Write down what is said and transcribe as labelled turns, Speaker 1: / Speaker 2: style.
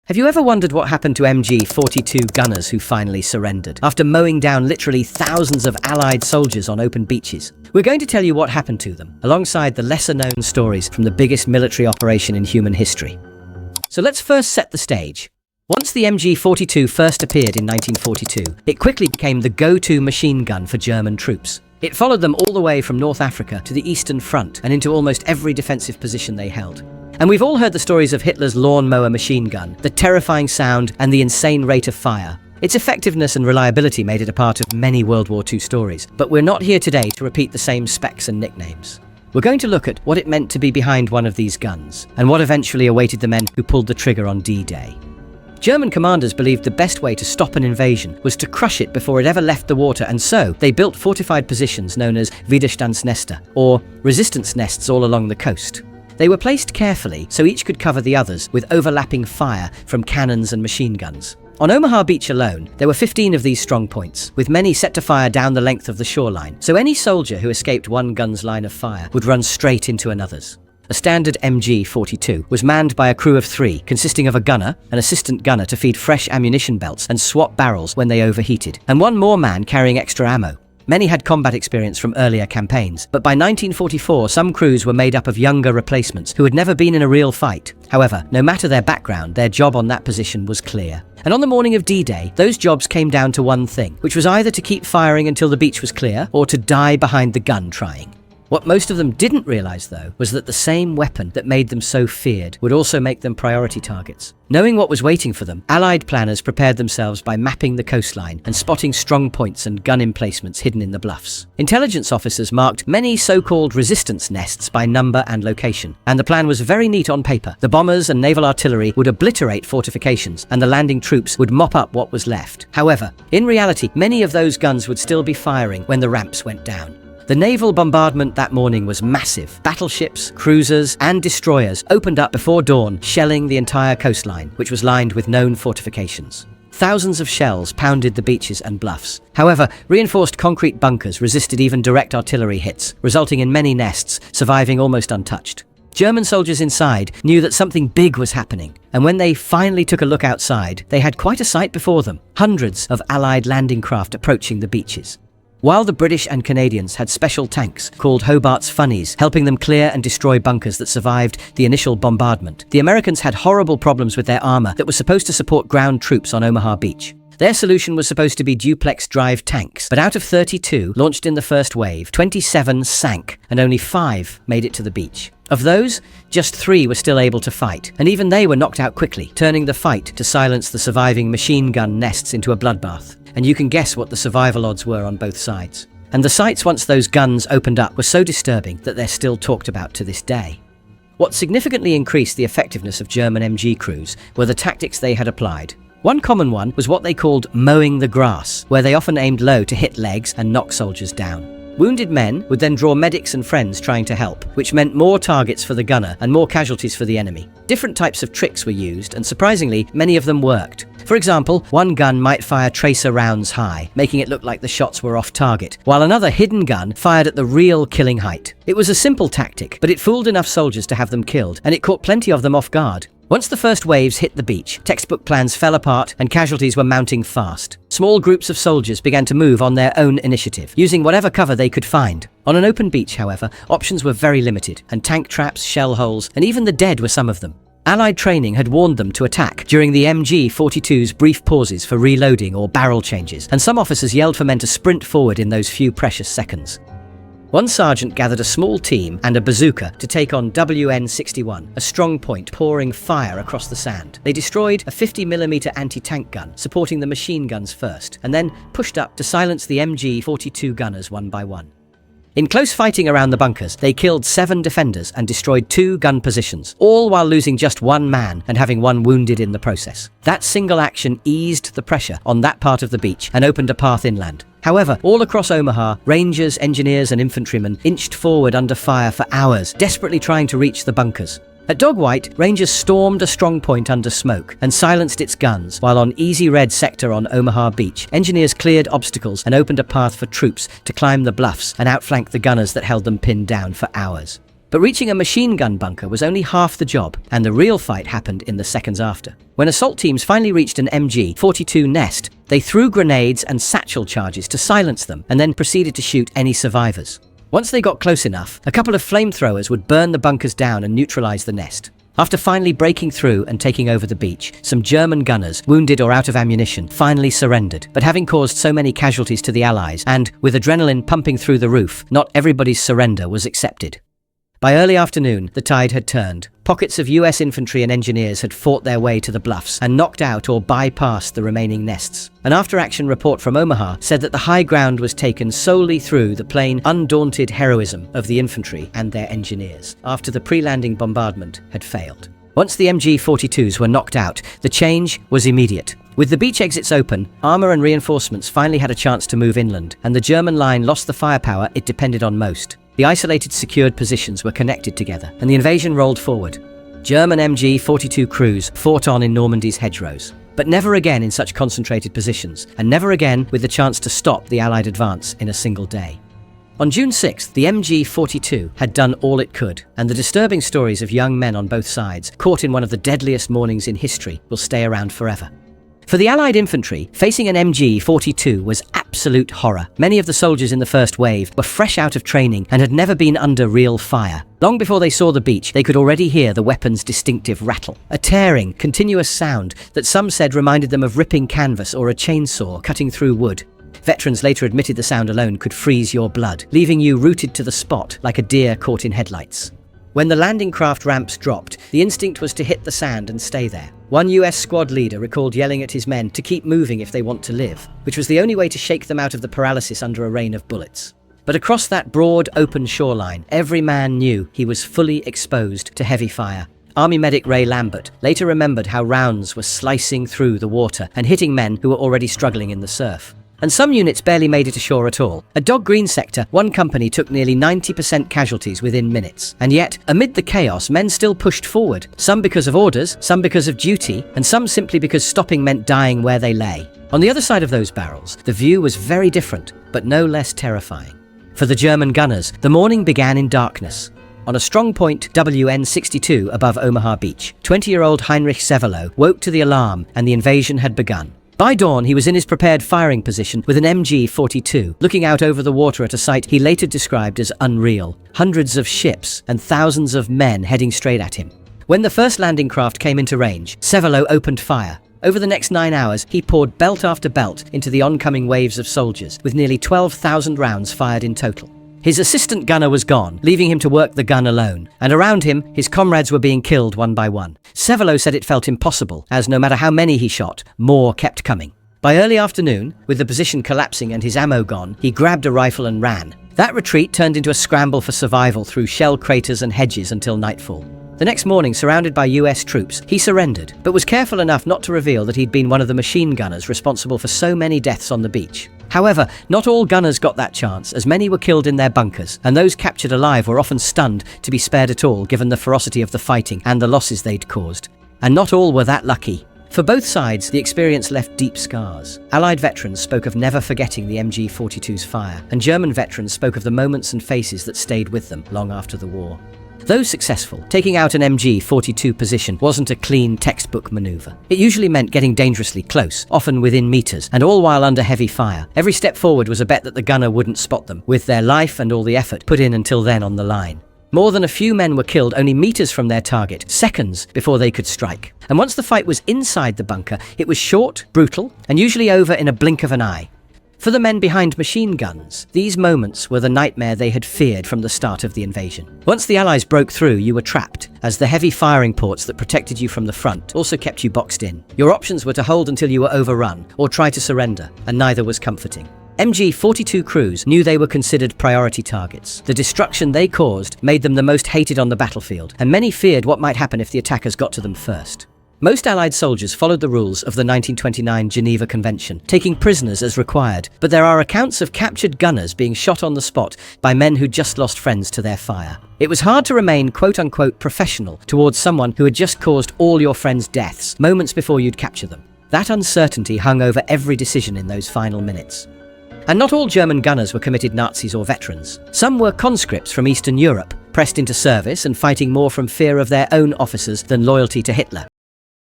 Speaker 1: Have you ever wondered what happened to MG42 gunners who finally surrendered, after mowing down literally thousands of Allied soldiers on open beaches? We're going to tell you what happened to them, alongside the lesser-known stories from the biggest military operation in human history. So let's first set the stage. Once the MG42 first appeared in 1942, it quickly became the go-to machine gun for German troops. It followed them all the way from North Africa to the Eastern Front and into almost every defensive position they held. And we've all heard the stories of Hitler's lawnmower machine gun, the terrifying sound and the insane rate of fire. Its effectiveness and reliability made it a part of many World War II stories, but we're not here today to repeat the same specs and nicknames. We're going to look at what it meant to be behind one of these guns, and what eventually awaited the men who pulled the trigger on D-Day. German commanders believed the best way to stop an invasion was to crush it before it ever left the water, and so they built fortified positions known as Widerstandsnester, or resistance nests, all along the coast. They were placed carefully so each could cover the others with overlapping fire from cannons and machine guns. On Omaha Beach alone, there were 15 of these strong points, with many set to fire down the length of the shoreline, so any soldier who escaped one gun's line of fire would run straight into another's. A standard MG42 was manned by a crew of 3, consisting of a gunner, an assistant gunner to feed fresh ammunition belts and swap barrels when they overheated, and one more man carrying extra ammo. Many had combat experience from earlier campaigns, but by 1944 some crews were made up of younger replacements who had never been in a real fight. However, no matter their background, their job on that position was clear. And on the morning of D-Day, those jobs came down to one thing, which was either to keep firing until the beach was clear, or to die behind the gun trying. What most of them didn't realize, though, was that the same weapon that made them so feared would also make them priority targets. Knowing what was waiting for them, Allied planners prepared themselves by mapping the coastline and spotting strong points and gun emplacements hidden in the bluffs. Intelligence officers marked many so-called resistance nests by number and location, and the plan was very neat on paper. The bombers and naval artillery would obliterate fortifications, and the landing troops would mop up what was left. However, in reality, many of those guns would still be firing when the ramps went down. The naval bombardment that morning was massive. Battleships, cruisers, and destroyers opened up before dawn, shelling the entire coastline, which was lined with known fortifications. Thousands of shells pounded the beaches and bluffs. However, reinforced concrete bunkers resisted even direct artillery hits, resulting in many nests surviving almost untouched. German soldiers inside knew that something big was happening, and when they finally took a look outside, they had quite a sight before them: hundreds of Allied landing craft approaching the beaches. While the British and Canadians had special tanks called Hobart's Funnies, helping them clear and destroy bunkers that survived the initial bombardment, the Americans had horrible problems with their armor that was supposed to support ground troops on Omaha Beach. Their solution was supposed to be duplex drive tanks, but out of 32 launched in the first wave, 27 sank and only 5 made it to the beach. Of those, just 3 were still able to fight, and even they were knocked out quickly, turning the fight to silence the surviving machine gun nests into a bloodbath. And you can guess what the survival odds were on both sides. And the sights once those guns opened up were so disturbing that they're still talked about to this day. What significantly increased the effectiveness of German MG crews were the tactics they had applied. One common one was what they called mowing the grass, where they often aimed low to hit legs and knock soldiers down. Wounded men would then draw medics and friends trying to help, which meant more targets for the gunner and more casualties for the enemy. Different types of tricks were used, and surprisingly, many of them worked. For example, one gun might fire tracer rounds high, making it look like the shots were off target, while another hidden gun fired at the real killing height. It was a simple tactic, but it fooled enough soldiers to have them killed, and it caught plenty of them off guard. Once the first waves hit the beach, textbook plans fell apart and casualties were mounting fast. Small groups of soldiers began to move on their own initiative, using whatever cover they could find. On an open beach, however, options were very limited, and tank traps, shell holes, and even the dead were some of them. Allied training had warned them to attack during the MG42's brief pauses for reloading or barrel changes, and some officers yelled for men to sprint forward in those few precious seconds. One sergeant gathered a small team and a bazooka to take on WN-61, a strong point pouring fire across the sand. They destroyed a 50mm anti-tank gun, supporting the machine guns first, and then pushed up to silence the MG42 gunners one by one. In close fighting around the bunkers, they killed 7 defenders and destroyed 2 gun positions, all while losing just 1 man and having 1 wounded in the process. That single action eased the pressure on that part of the beach and opened a path inland. However, all across Omaha, rangers, engineers and infantrymen inched forward under fire for hours, desperately trying to reach the bunkers. At Dog White, rangers stormed a strong point under smoke and silenced its guns, while on Easy Red sector on Omaha Beach, engineers cleared obstacles and opened a path for troops to climb the bluffs and outflank the gunners that held them pinned down for hours. But reaching a machine gun bunker was only half the job, and the real fight happened in the seconds after. When assault teams finally reached an MG42 nest, they threw grenades and satchel charges to silence them, and then proceeded to shoot any survivors. Once they got close enough, a couple of flamethrowers would burn the bunkers down and neutralize the nest. After finally breaking through and taking over the beach, some German gunners, wounded or out of ammunition, finally surrendered. But having caused so many casualties to the Allies, and with adrenaline pumping through the roof, not everybody's surrender was accepted. By early afternoon, the tide had turned. Pockets of US infantry and engineers had fought their way to the bluffs and knocked out or bypassed the remaining nests. An after-action report from Omaha said that the high ground was taken solely through the plain, undaunted heroism of the infantry and their engineers, after the pre-landing bombardment had failed. Once the MG42s were knocked out, the change was immediate. With the beach exits open, armor and reinforcements finally had a chance to move inland, and the German line lost the firepower it depended on most. The isolated, secured positions were connected together, and the invasion rolled forward. German MG42 crews fought on in Normandy's hedgerows, but never again in such concentrated positions, and never again with the chance to stop the Allied advance in a single day. On June 6th, the MG42 had done all it could, and the disturbing stories of young men on both sides, caught in one of the deadliest mornings in history, will stay around forever. For the Allied infantry, facing an MG42 was absolute horror. Many of the soldiers in the first wave were fresh out of training and had never been under real fire. Long before they saw the beach, they could already hear the weapon's distinctive rattle, a tearing, continuous sound that some said reminded them of ripping canvas or a chainsaw cutting through wood. Veterans later admitted the sound alone could freeze your blood, leaving you rooted to the spot like a deer caught in headlights. When the landing craft ramps dropped, the instinct was to hit the sand and stay there. One US squad leader recalled yelling at his men to keep moving if they want to live, which was the only way to shake them out of the paralysis under a rain of bullets. But across that broad, open shoreline, every man knew he was fully exposed to heavy fire. Army medic Ray Lambert later remembered how rounds were slicing through the water and hitting men who were already struggling in the surf. And some units barely made it ashore at all. At Dog Green sector, one company took nearly 90% casualties within minutes. And yet, amid the chaos, men still pushed forward. Some because of orders, some because of duty, and some simply because stopping meant dying where they lay. On the other side of those barrels, the view was very different, but no less terrifying. For the German gunners, the morning began in darkness. On a strong point WN62 above Omaha Beach, 20-year-old Heinrich Severloh woke to the alarm and the invasion had begun. By dawn, he was in his prepared firing position with an MG42, looking out over the water at a sight he later described as unreal. Hundreds of ships and thousands of men heading straight at him. When the first landing craft came into range, Severloh opened fire. Over the next 9 hours, he poured belt after belt into the oncoming waves of soldiers, with nearly 12,000 rounds fired in total. His assistant gunner was gone, leaving him to work the gun alone, and around him, his comrades were being killed one by one. Severloh said it felt impossible, as no matter how many he shot, more kept coming. By early afternoon, with the position collapsing and his ammo gone, he grabbed a rifle and ran. That retreat turned into a scramble for survival through shell craters and hedges until nightfall. The next morning, surrounded by US troops, he surrendered, but was careful enough not to reveal that he'd been one of the machine gunners responsible for so many deaths on the beach. However, not all gunners got that chance, as many were killed in their bunkers, and those captured alive were often stunned to be spared at all given the ferocity of the fighting and the losses they'd caused. And not all were that lucky. For both sides, the experience left deep scars. Allied veterans spoke of never forgetting the MG42's fire, and German veterans spoke of the moments and faces that stayed with them long after the war. Though successful, taking out an MG42 position wasn't a clean textbook maneuver. It usually meant getting dangerously close, often within meters, and all while under heavy fire. Every step forward was a bet that the gunner wouldn't spot them, with their life and all the effort put in until then on the line. More than a few men were killed only meters from their target, seconds before they could strike. And once the fight was inside the bunker, it was short, brutal, and usually over in a blink of an eye. For the men behind machine guns, these moments were the nightmare they had feared from the start of the invasion. Once the Allies broke through, you were trapped, as the heavy firing ports that protected you from the front also kept you boxed in. Your options were to hold until you were overrun, or try to surrender, and neither was comforting. MG42 crews knew they were considered priority targets. The destruction they caused made them the most hated on the battlefield, and many feared what might happen if the attackers got to them first. Most Allied soldiers followed the rules of the 1929 Geneva Convention, taking prisoners as required, but there are accounts of captured gunners being shot on the spot by men who just lost friends to their fire. It was hard to remain quote-unquote professional towards someone who had just caused all your friends' deaths moments before you'd capture them. That uncertainty hung over every decision in those final minutes. And not all German gunners were committed Nazis or veterans. Some were conscripts from Eastern Europe, pressed into service and fighting more from fear of their own officers than loyalty to Hitler.